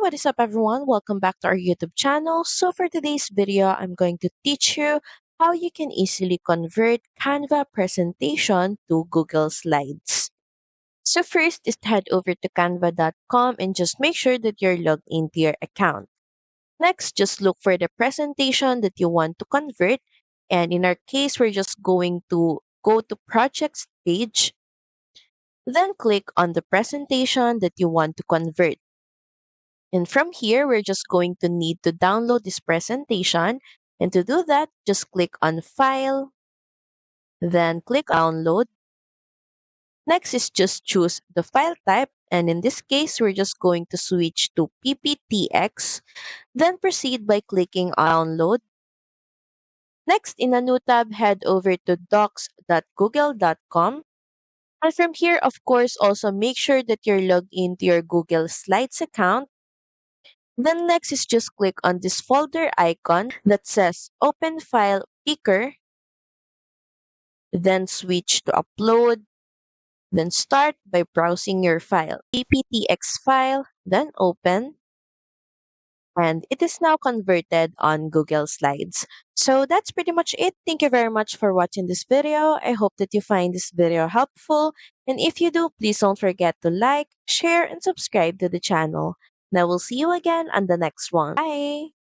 what is up everyone? Welcome back to our YouTube channel. So for today's video, I'm going to teach you how you can easily convert Canva presentation to Google Slides. So first is head over to canva.com and just make sure that you're logged into your account. Next, just look for the presentation that you want to convert. And in our case, we're just going to go to projects page, then click on the presentation that you want to convert. And from here, we're just going to need to download this presentation. And to do that, just click on File, then click Download. Next is just choose the file type. And in this case, we're just going to switch to PPTX. Then proceed by clicking on Download. Next, in a new tab, head over to docs.google.com. And from here, of course, also make sure that you're logged into your Google Slides account. Then next is just click on this folder icon that says Open File Picker. Then switch to Upload. Then start by browsing your file. PPTX file, then open. And it is now converted on Google Slides. So that's pretty much it. Thank you very much for watching this video. I hope that you find this video helpful. And if you do, please don't forget to like, share, and subscribe to the channel. And I will see you again on the next one. Bye!